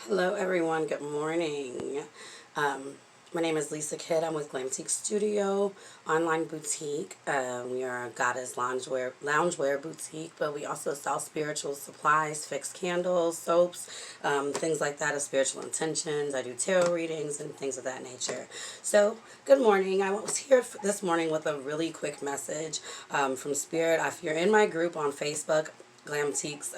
Hello everyone, good morning. My name is Lisa Kidd. I'm with Glamtique Studio, online boutique. We are a goddess loungewear boutique, but we also sell spiritual supplies, fixed candles, soaps, things like that of spiritual intentions. I do tarot readings and things of that nature. So, good morning. I was here this morning with a really quick message from Spirit. If you're in my group on Facebook, Glamtique's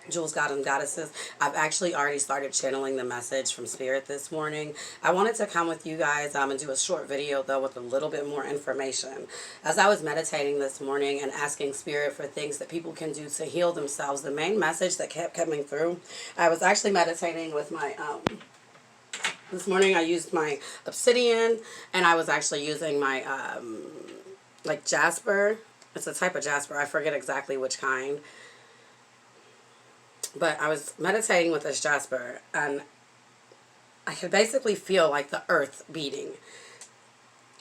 Jules God and Goddesses, I've actually already started channeling the message from Spirit this morning. I wanted to come with you guys and do a short video though with a little bit more information. As I was meditating this morning and asking Spirit for things that people can do to heal themselves, the main message that kept coming through, I was actually meditating with my this morning I used my obsidian, and I was actually using my like jasper. It's a type of jasper. I forget exactly which kind. But I was meditating with this jasper, and I could basically feel like the earth beating.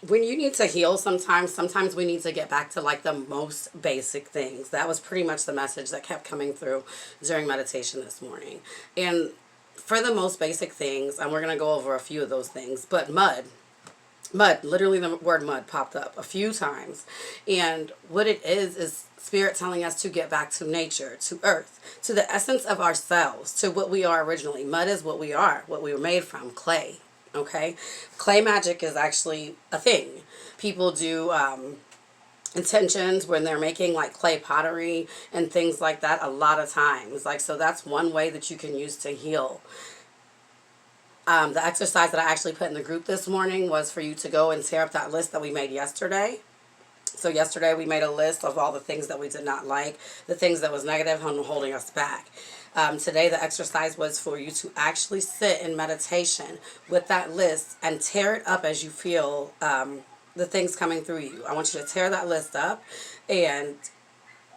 When you need to heal sometimes we need to get back to like the most basic things. That was pretty much the message that kept coming through during meditation this morning. And for the most basic things, and we're going to go over a few of those things, but mud, literally the word mud popped up a few times. And what it is Spirit telling us to get back to nature, to earth, to the essence of ourselves, to what we are originally. Mud is what we are, what we were made from, clay. Okay? Clay magic is actually a thing. People do intentions when they're making like clay pottery and things like that a lot of times. Like, so that's one way that you can use to heal. The exercise that I actually put in the group this morning was for you to go and tear up that list that we made yesterday. So yesterday we made a list of all the things that we did not like, the things that was negative and holding us back. Today the exercise was for you to actually sit in meditation with that list and tear it up as you feel the things coming through you. I want you to tear that list up, and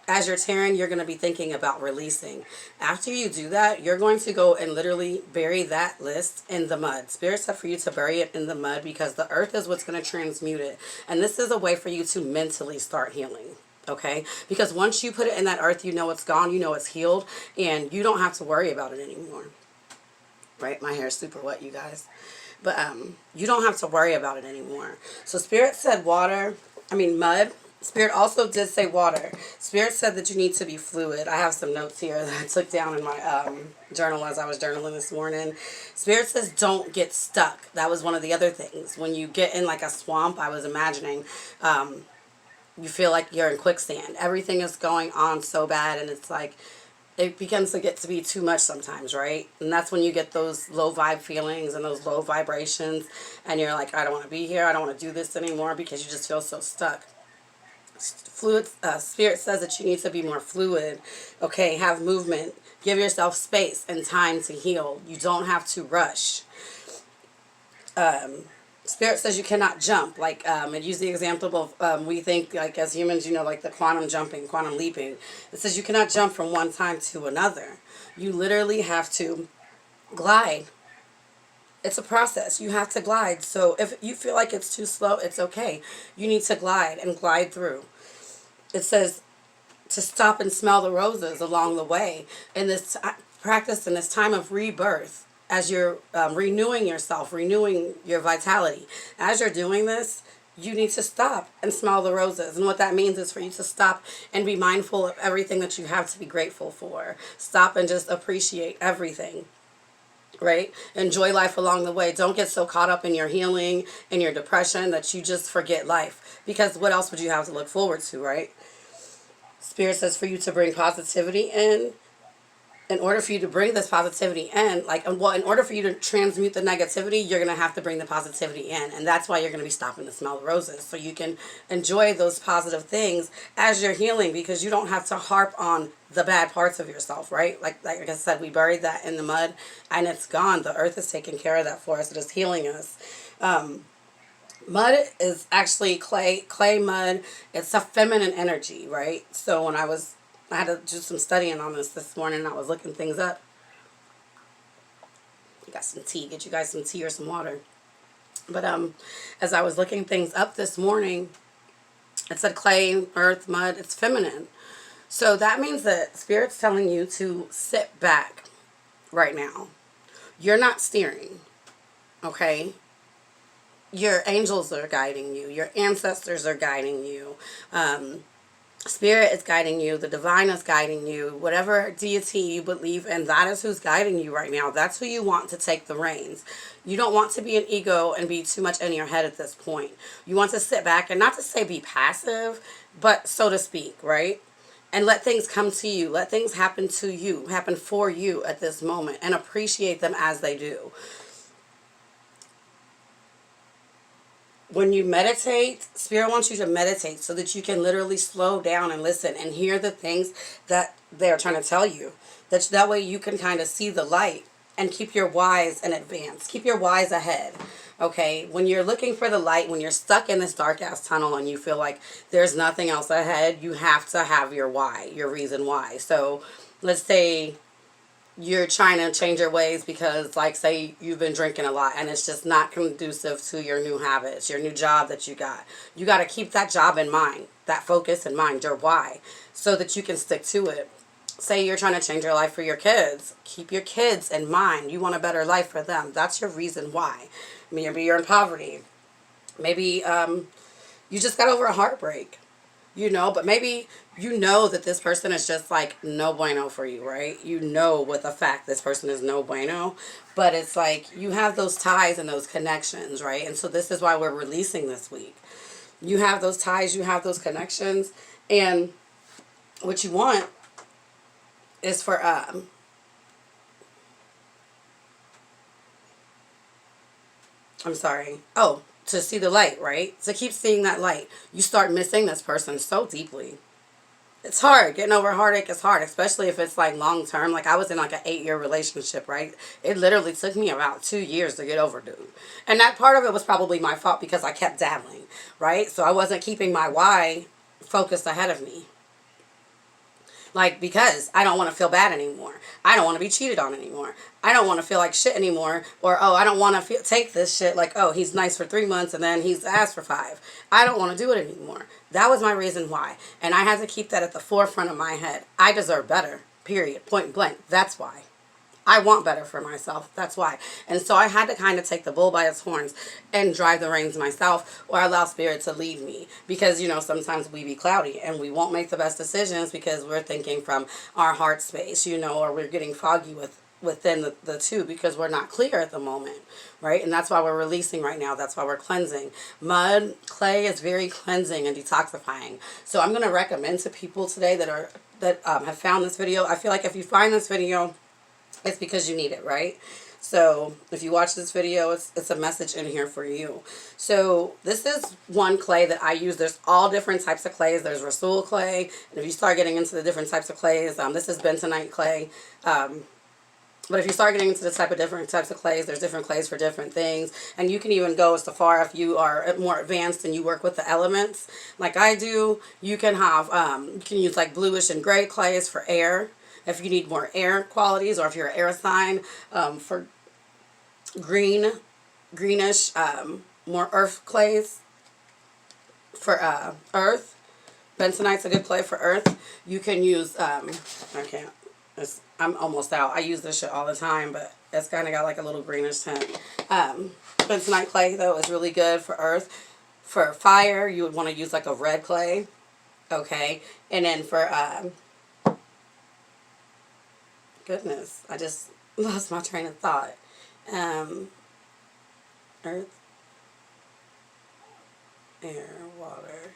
as you're tearing, you're going to be thinking about releasing. After you do that, you're going to go and literally bury that list in the mud. Spirit said for you to bury it in the mud because the earth is what's going to transmute it. And this is a way for you to mentally start healing. Okay? Because once you put it in that earth, you know it's gone, you know it's healed, and you don't have to worry about it anymore. Right? My hair is super wet, you guys. But you don't have to worry about it anymore. So Spirit said mud. Spirit also did say water. Spirit said that you need to be fluid. I have some notes here that I took down in my journal as I was journaling this morning. Spirit says don't get stuck. That was one of the other things. When you get in like a swamp, I was imagining you feel like you're in quicksand. Everything is going on so bad, and it's like it begins to get to be too much sometimes, right? And that's when you get those low vibe feelings and those low vibrations, and you're like, I don't want to be here. I don't want to do this anymore because you just feel so stuck. Fluid, Spirit says that you need to be more fluid. Okay, have movement. Give yourself space and time to heal. You don't have to rush. Spirit says you cannot jump. Like, it used the example of, we think, like, as humans, like the quantum jumping, quantum leaping. It says you cannot jump from one time to another. You literally have to glide. It's a process. You have to glide. So if you feel like it's too slow, it's okay. You need to glide and glide through. It says to stop and smell the roses along the way. In this practice, in this time of rebirth, as you're renewing yourself, renewing your vitality, as you're doing this, you need to stop and smell the roses. And what that means is for you to stop and be mindful of everything that you have to be grateful for. Stop and just appreciate everything. Right? Enjoy life along the way. Don't get so caught up in your healing and your depression that you just forget life. Because what else would you have to look forward to, right? Spirit says for you to bring positivity in order for you to bring this positivity in, in order for you to transmute the negativity, you're going to have to bring the positivity in. And that's why you're going to be stopping to smell the roses. So you can enjoy those positive things as you're healing, because you don't have to harp on the bad parts of yourself, right? Like I said, we buried that in the mud and it's gone. The earth is taking care of that for us. It is healing us. Mud is actually clay mud. It's a feminine energy, right? So when I had to do some studying on this morning. I was looking things up. I got some tea. Get you guys some tea or some water. But as I was looking things up this morning, it said clay, earth, mud. It's feminine. So that means that Spirit's telling you to sit back right now. You're not steering, okay? Your angels are guiding you. Your ancestors are guiding you. Spirit is guiding you. The divine is guiding you. Whatever deity you believe in, that is who's guiding you right now. That's who you want to take the reins. You don't want to be an ego and be too much in your head at this point. You want to sit back and, not to say be passive, but so to speak, right? And let things come to you. Let things happen to you, happen for you at this moment, and appreciate them as they do. When you meditate, Spirit wants you to meditate so that you can literally slow down and listen and hear the things that they're trying to tell you. That way you can kind of see the light and keep your whys in advance. Keep your whys ahead. Okay? When you're looking for the light, when you're stuck in this dark ass tunnel and you feel like there's nothing else ahead, you have to have your why, your reason why. So let's say you're trying to change your ways because, like, say you've been drinking a lot and it's just not conducive to your new habits, your new job that you got. You got to keep that job in mind, that focus in mind, your why, so that you can stick to it. Say you're trying to change your life for your kids. Keep your kids in mind. You want a better life for them. That's your reason why. Maybe you're in poverty. Maybe you just got over a heartbreak. But maybe you know that this person is just like no bueno for you, right? You know with a fact this person is no bueno, but it's like you have those ties and those connections, right? And so this is why we're releasing this week. You have those ties, you have those connections, and what you want is for to see the light, right? To keep seeing that light. You start missing this person so deeply. It's hard. Getting over heartache is hard, especially if it's like long term. Like I was in like an 8-year relationship, right? It literally took me about 2 years to get over, dude. And that part of it was probably my fault because I kept dabbling, right? So I wasn't keeping my why focused ahead of me. Like, because I don't want to feel bad anymore. I don't want to be cheated on anymore. I don't want to feel like shit anymore. Or, oh, I don't want to take this shit like, oh, he's nice for 3 months and then he's ass for 5. I don't want to do it anymore. That was my reason why. And I had to keep that at the forefront of my head. I deserve better, period, point blank. That's why. I want better for myself. That's why. And so I had to kind of take the bull by its horns and drive the reins myself, or allow Spirit to lead me. Because, sometimes we be cloudy and we won't make the best decisions because we're thinking from our heart space, or we're getting foggy within the two because we're not clear at the moment, right? And that's why we're releasing right now. That's why we're cleansing. Mud, clay is very cleansing and detoxifying. So I'm going to recommend to people today that have found this video. I feel like if you find this video, it's because you need it, right? So if you watch this video, it's a message in here for you. So this is one clay that I use. There's all different types of clays. There's Rasul clay. And if you start getting into the different types of clays, this is bentonite clay. But if you start getting into the different types of clays, there's different clays for different things. And you can even go as far if you are more advanced and you work with the elements, like I do. You can have, you can use like bluish and gray clays for air. If you need more air qualities, or if you're an air sign, for greenish, more earth clays for earth. Bentonite's a good clay for earth. You can use, I'm almost out. I use this shit all the time, but it's kind of got like a little greenish tint. Bentonite clay, though, is really good for earth. For fire, you would want to use like a red clay. Okay. And then for, goodness, I just lost my train of thought. Earth, air, water,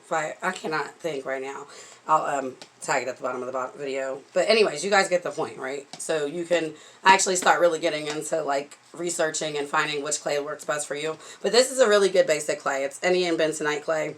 fire. I cannot think right now. I'll tag it at the bottom of the video. But anyways, you guys get the point, right? So you can actually start really getting into like researching and finding which clay works best for you. But this is a really good basic clay. It's Indian bentonite clay.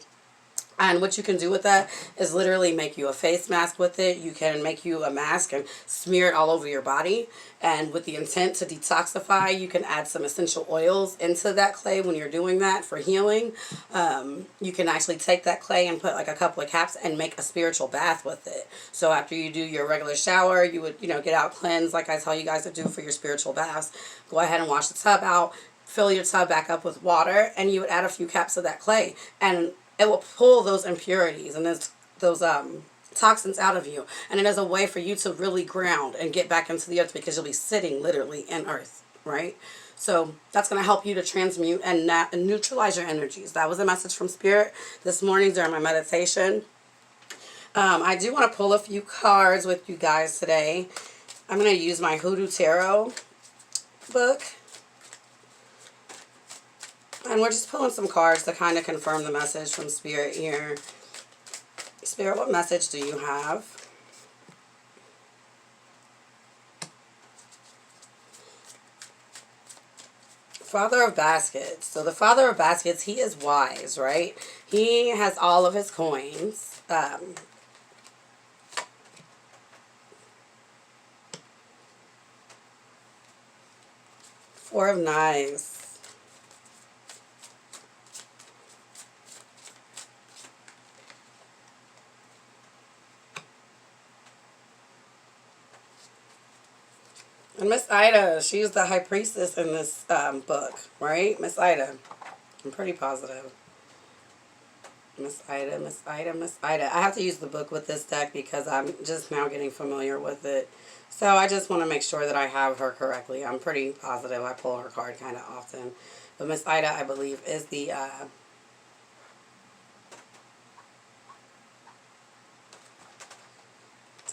And what you can do with that is literally make you a face mask with it. You can make you a mask and smear it all over your body. And with the intent to detoxify, you can add some essential oils into that clay when you're doing that for healing. You can actually take that clay and put like a couple of caps and make a spiritual bath with it. So after you do your regular shower, you would, get out, cleanse like I tell you guys to do for your spiritual baths. Go ahead and wash the tub out, fill your tub back up with water, and you would add a few caps of that clay. And it will pull those impurities and those toxins out of you. And it is a way for you to really ground and get back into the earth, because you'll be sitting literally in earth, right? So that's going to help you to transmute and neutralize your energies. That was a message from Spirit this morning during my meditation. I do want to pull a few cards with you guys today. I'm going to use my Hoodoo Tarot book. And we're just pulling some cards to kind of confirm the message from Spirit here. Spirit, what message do you have? Father of Baskets. So the Father of Baskets, he is wise, right? He has all of his coins. Four of Knives. And Miss Ida, she's the high priestess in this book, right? Miss Ida. I'm pretty positive. Miss Ida, Miss Ida, Miss Ida. I have to use the book with this deck because I'm just now getting familiar with it. So I just want to make sure that I have her correctly. I'm pretty positive. I pull her card kind of often. But Miss Ida, I believe, is the...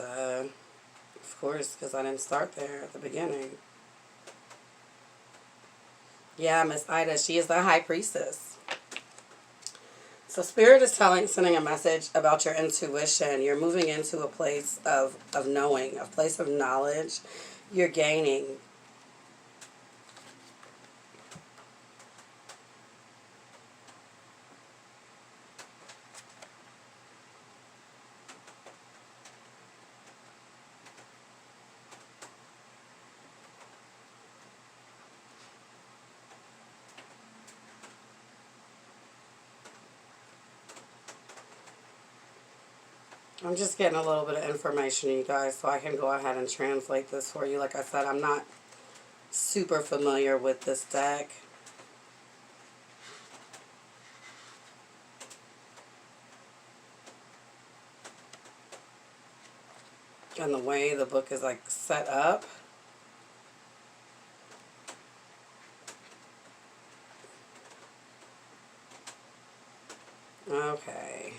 of course, because I didn't start there at the beginning. Yeah, Miss Ida, she is the high priestess. So Spirit is sending a message about your intuition. You're moving into a place of knowing, a place of knowledge. You're gaining. I'm just getting a little bit of information, you guys, so I can go ahead and translate this for you. Like I said, I'm not super familiar with this deck. And the way the book is like set up. Okay.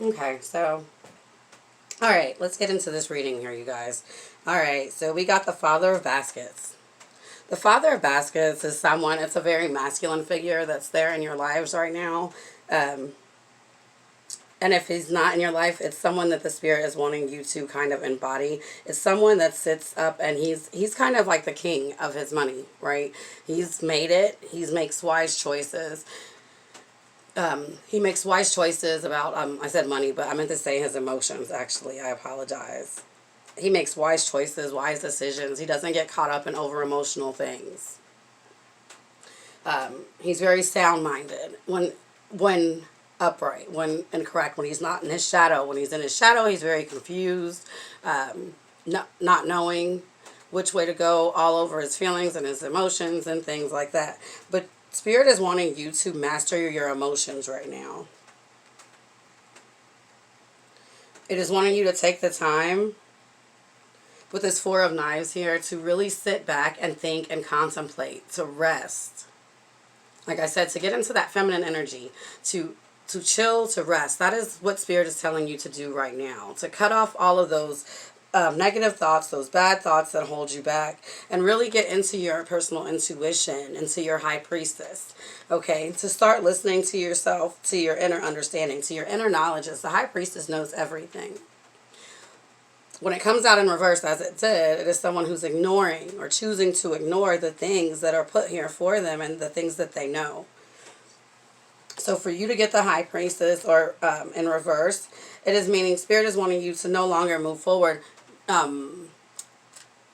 Okay, so, all right, let's get into this reading here, you guys. All right, so we got the Father of Baskets. The Father of Baskets is someone, it's a very masculine figure that's there in your lives right now. And if he's not in your life, it's someone that the Spirit is wanting you to kind of embody. It's someone that sits up and he's kind of like the king of his money, right? He's made it. He makes wise choices. He makes wise choices about, I said money, but I meant to say his emotions, actually. I apologize. He makes wise choices, wise decisions. He doesn't get caught up in over-emotional things. He's very sound-minded when upright, when incorrect, when he's not in his shadow. When he's in his shadow, he's very confused, not knowing which way to go, all over his feelings and his emotions and things like that. But Spirit is wanting you to master your emotions right now. It is wanting you to take the time with this Four of Knives here to really sit back and think and contemplate, to rest. Like I said, to get into that feminine energy, to chill, to rest. That is what Spirit is telling you to do right now. To cut off all of those negative thoughts, those bad thoughts that hold you back, and really get into your personal intuition, into your high priestess, okay? To start listening to yourself, to your inner understanding, to your inner knowledge. The high priestess knows everything. When it comes out in reverse, as it did, it is someone who's ignoring or choosing to ignore the things that are put here for them and the things that they know. So for you to get the high priestess or in reverse, it is meaning Spirit is wanting you to no longer move forward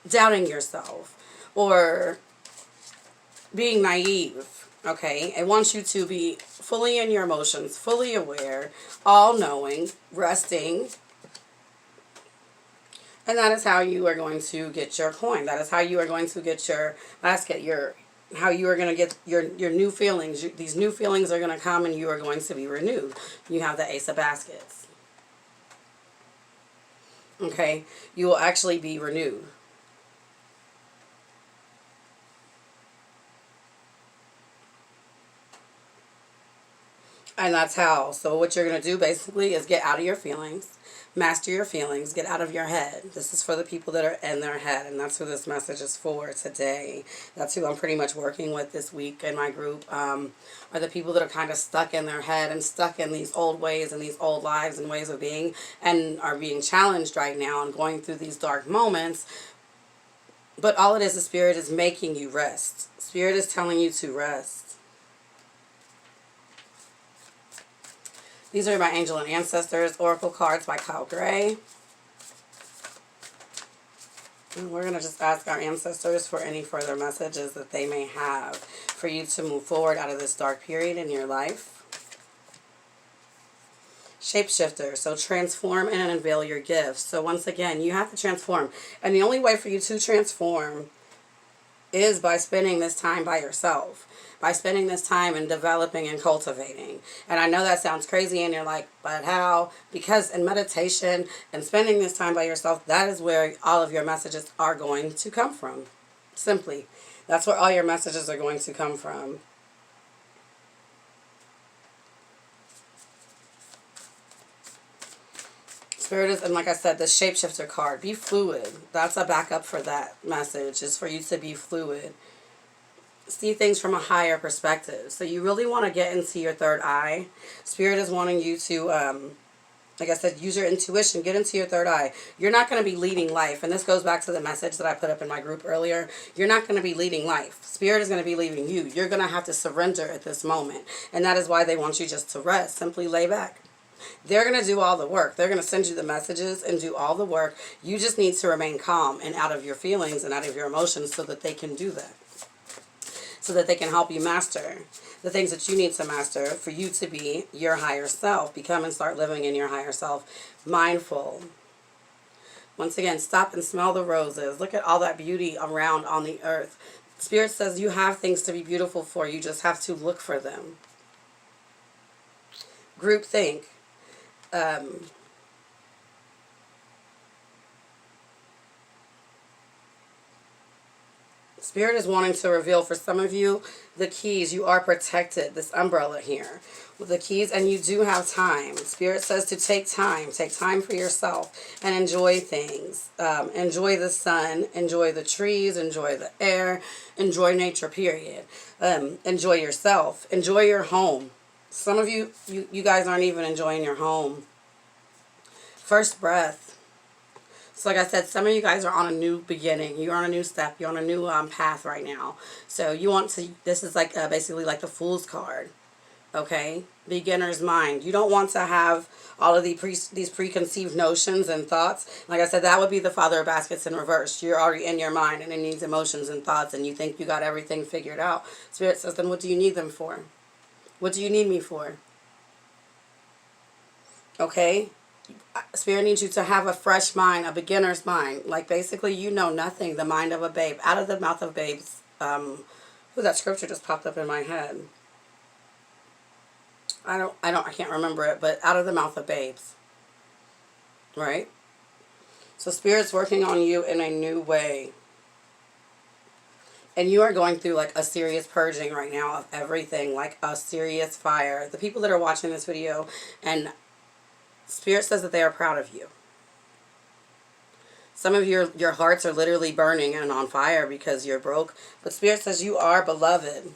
doubting yourself or being naive, Okay, it wants you to be fully in your emotions, fully aware, all-knowing, resting. And that is how you are going to get your coin. That is how you are going to get your basket, how you are going to get your new feelings. These new feelings are going to come and you are going to be renewed. You have the Ace of Baskets. Okay, you will actually be renewed. And that's how. So what you're going to do basically is get out of your feelings. Master your feelings. Get out of your head. This is for the people that are in their head. And that's who this message is for today. That's who I'm pretty much working with this week in my group. Are the people that are kind of stuck in their head and stuck in these old ways and these old lives and ways of being. And are being challenged right now and going through these dark moments. But all it is, the Spirit is making you rest. Spirit is telling you to rest. These are my Angel and Ancestors Oracle cards by Kyle Gray. And we're going to just ask our ancestors for any further messages that they may have for you to move forward out of this dark period in your life. Shapeshifter. So transform and unveil your gifts. So once again, you have to transform. And the only way for you to transform is by spending this time by yourself. By spending this time and developing and cultivating. And I know that sounds crazy and you're like, but how? Because in meditation and spending this time by yourself, that is where all of your messages are going to come from. Simply. That's where all your messages are going to come from. Spirit is, and like I said, the Shapeshifter card. Be fluid. That's a backup for that message, is for you to be fluid. See things from a higher perspective. So you really want to get into your third eye. Spirit is wanting you to, like I said, use your intuition. Get into your third eye. You're not going to be leading life. And this goes back to the message that I put up in my group earlier. You're not going to be leading life. Spirit is going to be leading you. You're going to have to surrender at this moment. And that is why they want you just to rest. Simply lay back. They're going to do all the work. They're going to send you the messages and do all the work. You just need to remain calm and out of your feelings and out of your emotions so that they can do that. So that they can help you master the things that you need to master for you to be your higher self. Become and start living in your higher self. Mindful. Once again, stop and smell the roses. Look at all that beauty around on the earth. Spirit says you have things to be beautiful for. You just have to look for them. Groupthink. Spirit is wanting to reveal for some of you the keys. You are protected. This umbrella here with the keys, and you do have time. Spirit says to take time. Take time for yourself and enjoy things. Enjoy the sun. Enjoy the trees. Enjoy the air. Enjoy nature, period. Enjoy yourself. Enjoy your home. Some of you guys aren't even enjoying your home. First breath. So like I said, some of you guys are on a new beginning. You're on a new step. You're on a new path right now. So you want to, this is like basically like the Fool's card. Okay? Beginner's mind. You don't want to have all of these preconceived notions and thoughts. Like I said, that would be the Father of Baskets in reverse. You're already in your mind and it needs emotions and thoughts and you think you got everything figured out. Spirit says, then what do you need them for? What do you need me for? Okay? Spirit needs you to have a fresh mind, a beginner's mind. Like basically you know nothing, the mind of a babe. Out of the mouth of babes. That scripture just popped up in my head. I can't remember it, but out of the mouth of babes. Right? So Spirit's working on you in a new way. And you are going through like a serious purging right now of everything, like a serious fire. The people that are watching this video, and Spirit says that they are proud of you. Some of your hearts are literally burning and on fire because you're broke. But Spirit says you are beloved.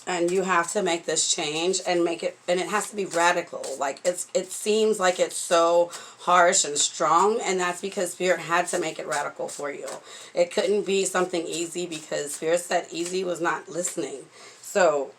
And you have to make this change and make it, and it has to be radical. Like it seems like it's so harsh and strong, and that's because Spirit had to make it radical for you. It couldn't be something easy because Spirit said easy was not listening. So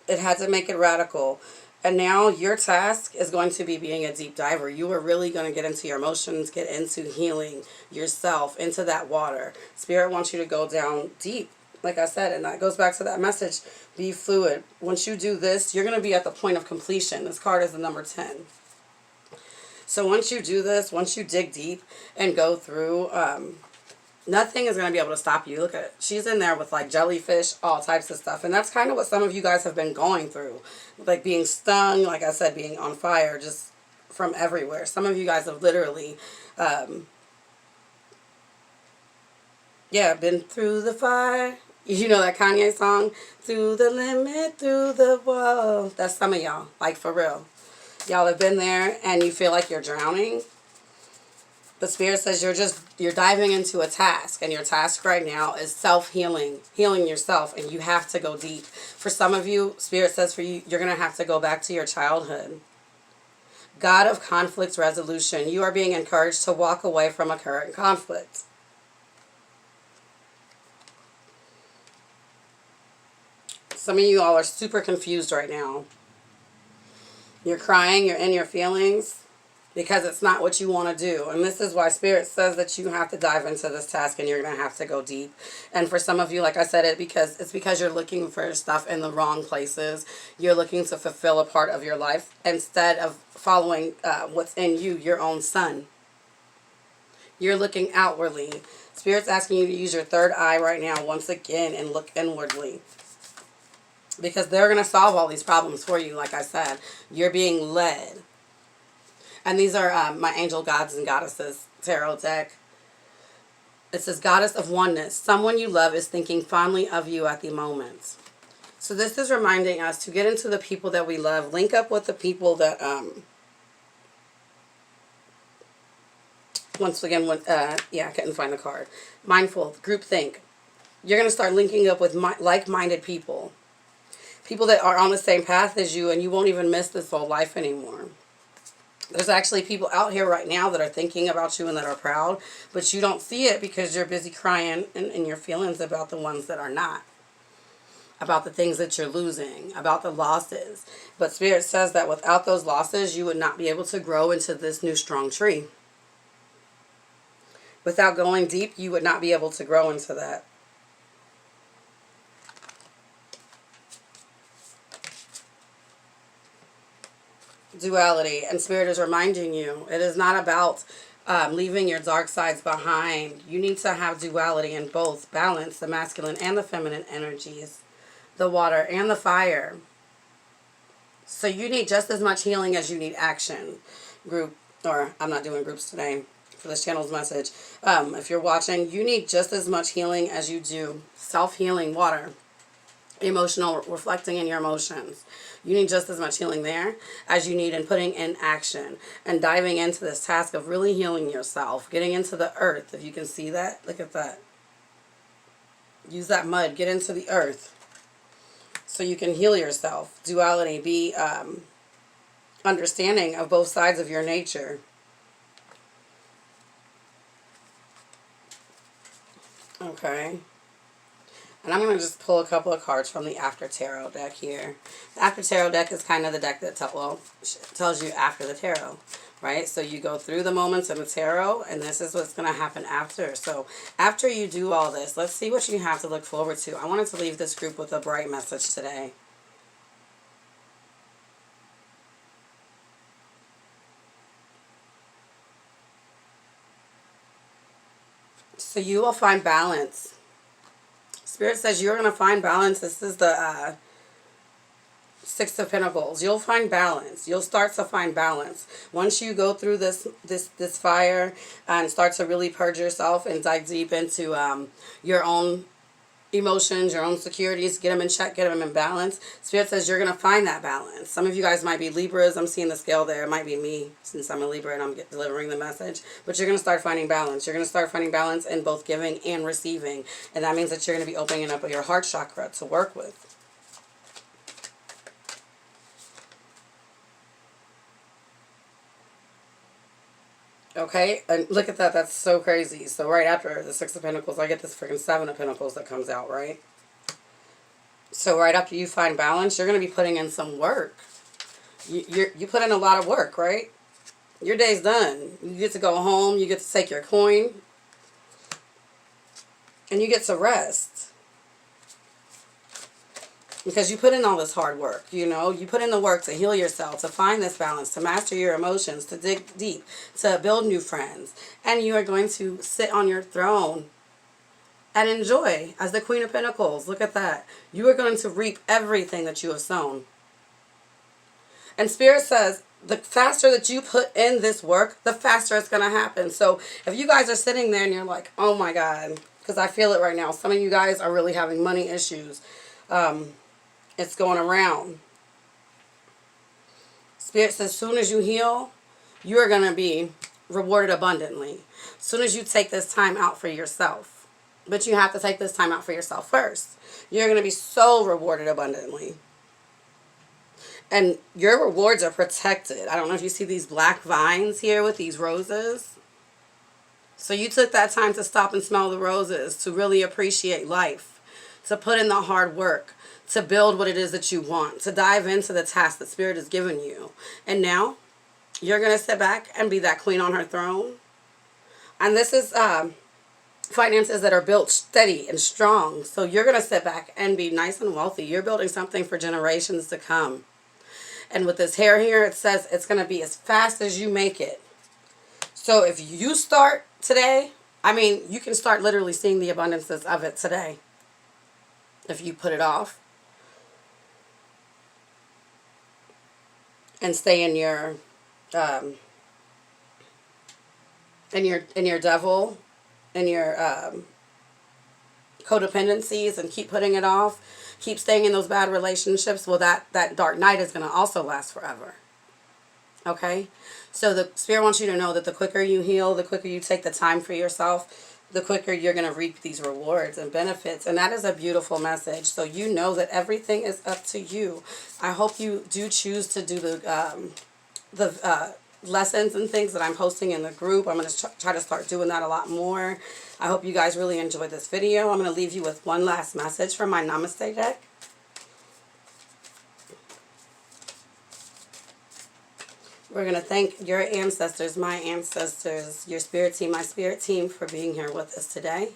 it had to make it radical. And now your task is going to be being a deep diver. You are really going to get into your emotions, get into healing yourself, into that water. Spirit wants you to go down deep, like I said, and that goes back to that message. Be fluid. Once you do this, you're going to be at the point of completion. This card is the number 10. So once you do this, once you dig deep and go through, nothing is going to be able to stop you. Look at it. She's in there with like jellyfish, all types of stuff. And that's kind of what some of you guys have been going through. Like being stung, like I said, being on fire just from everywhere. Some of you guys have literally, been through the fire. You know that Kanye song? Through the limit, through the wall. That's some of y'all. Like for real. Y'all have been there and you feel like you're drowning. But Spirit says you're diving into a task, and your task right now is self-healing, healing yourself, and you have to go deep. For some of you, Spirit says for you, you're going to have to go back to your childhood. God of conflict resolution, you are being encouraged to walk away from a current conflict. Some of you all are super confused right now. You're crying, you're in your feelings, because it's not what you want to do. And this is why Spirit says that you have to dive into this task and you're going to have to go deep. And for some of you, like I said, it's because you're looking for stuff in the wrong places. You're looking to fulfill a part of your life instead of following what's in you, your own sun. You're looking outwardly. Spirit's asking you to use your third eye right now once again and look inwardly. Because they're going to solve all these problems for you, like I said. You're being led. And these are my angel gods and goddesses tarot deck. It says, Goddess of Oneness. Someone you love is thinking fondly of you at the moment. So this is reminding us to get into the people that we love. Link up with the people that, once again, I couldn't find the card. Mindful, groupthink. You're going to start linking up with like-minded people. People that are on the same path as you, and you won't even miss this whole life anymore. There's actually people out here right now that are thinking about you and that are proud, but you don't see it because you're busy crying in your feelings about the ones that are not, about the things that you're losing, about the losses. But Spirit says that without those losses, you would not be able to grow into this new strong tree. Without going deep, you would not be able to grow into that. Duality, and Spirit is reminding you it is not about leaving your dark sides behind. You need to have duality in both, balance the masculine and the feminine energies, the water and the fire. So you need just as much healing as you need action. Group, or I'm not doing groups today for this channel's message. If you're watching, you need just as much healing as you do self-healing water. Emotional, reflecting in your emotions. You need just as much healing there as you need in putting in action and diving into this task of really healing yourself, getting into the earth. If you can see that, look at that. Use that mud, get into the earth so you can heal yourself. Duality, be understanding of both sides of your nature. Okay. And I'm going to just pull a couple of cards from the After Tarot deck here. The After Tarot deck is kind of the deck that tells you after the tarot, right? So you go through the moments in the tarot, and this is what's going to happen after. So after you do all this, let's see what you have to look forward to. I wanted to leave this group with a bright message today. So you will find balance. Spirit says you're going to find balance. This is the Six of Pentacles. You'll find balance. You'll start to find balance. Once you go through this fire and start to really purge yourself and dive deep into your own emotions, your own securities, get them in check, get them in balance. Spirit says you're going to find that balance. Some of you guys might be Libras. I'm seeing the scale there. It might be me since I'm a Libra and I'm delivering the message. But you're going to start finding balance. You're going to start finding balance in both giving and receiving. And that means that you're going to be opening up your heart chakra to work with. Okay, and look at that. That's so crazy. So right after the Six of Pentacles, I get this freaking Seven of Pentacles that comes out, right? So right after you find balance, you're going to be putting in some work. You put in a lot of work, right? Your day's done. You get to go home. You get to take your coin. And you get to rest. Because you put in all this hard work, you know. You put in the work to heal yourself, to find this balance, to master your emotions, to dig deep, to build new friends. And you are going to sit on your throne and enjoy as the Queen of Pentacles. Look at that. You are going to reap everything that you have sown. And Spirit says, the faster that you put in this work, the faster it's going to happen. So if you guys are sitting there and you're like, oh my God, because I feel it right now. Some of you guys are really having money issues. It's going around. Spirit says, as soon as you heal, you are going to be rewarded abundantly. As soon as you take this time out for yourself. But you have to take this time out for yourself first. You're going to be so rewarded abundantly. And your rewards are protected. I don't know if you see these black vines here with these roses. So you took that time to stop and smell the roses, to really appreciate life, to put in the hard work, to build what it is that you want, to dive into the task that Spirit has given you. And now you're going to sit back and be that queen on her throne. And this is finances that are built steady and strong. So you're going to sit back and be nice and wealthy. You're building something for generations to come. And with this hair here, it says it's going to be as fast as you make it. So if you start today, I mean, you can start literally seeing the abundances of it today. If you put it off. And stay in your devil, in your codependencies, and keep putting it off, keep staying in those bad relationships, well, that dark night is going to also last forever. Okay? So the Spirit wants you to know that the quicker you heal, the quicker you take the time for yourself, the quicker you're going to reap these rewards and benefits. And that is a beautiful message. So you know that everything is up to you. I hope you do choose to do the lessons and things that I'm posting in the group. I'm going to try to start doing that a lot more. I hope you guys really enjoyed this video. I'm going to leave you with one last message from my Namaste deck. We're going to thank your ancestors, my ancestors, your spirit team, my spirit team for being here with us today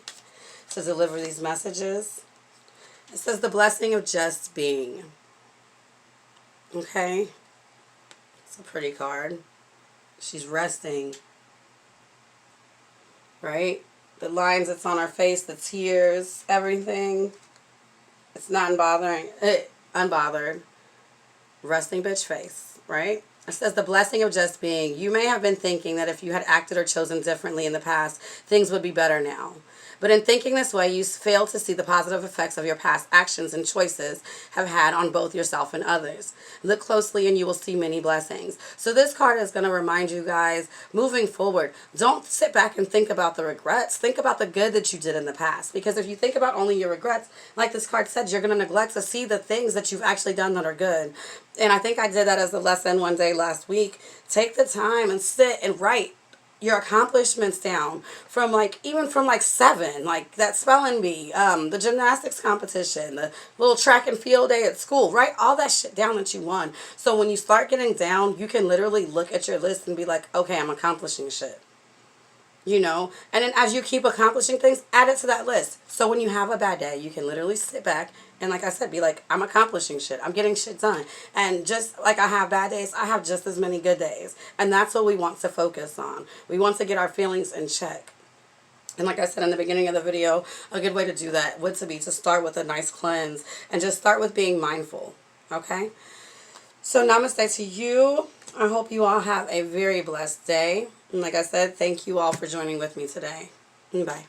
to deliver these messages. It says the blessing of just being. Okay? It's a pretty card. She's resting. Right? The lines that's on her face, the tears, everything. It's not unbothered. Resting bitch face. Right? It says the blessing of just being. You may have been thinking that if you had acted or chosen differently in the past, things would be better now. But in thinking this way, you fail to see the positive effects of your past actions and choices have had on both yourself and others. Look closely and you will see many blessings. So this card is going to remind you guys, moving forward, don't sit back and think about the regrets. Think about the good that you did in the past. Because if you think about only your regrets, like this card said, you're going to neglect to see the things that you've actually done that are good. And I think I did that as a lesson one day last week. Take the time and sit and write your accomplishments down from even from 7, like that spelling bee, the gymnastics competition, the little track and field day at school. Write all that shit down that you won. So when you start getting down, you can literally look at your list and be like, okay, I'm accomplishing shit. You know, and then as you keep accomplishing things, add it to that list. So when you have a bad day, you can literally sit back and, like I said, be like, I'm accomplishing shit. I'm getting shit done. And just like I have bad days, I have just as many good days. And that's what we want to focus on. We want to get our feelings in check. And like I said in the beginning of the video, a good way to do that would be to start with a nice cleanse and just start with being mindful. Okay? So namaste to you. I hope you all have a very blessed day. And like I said, thank you all for joining with me today. Bye.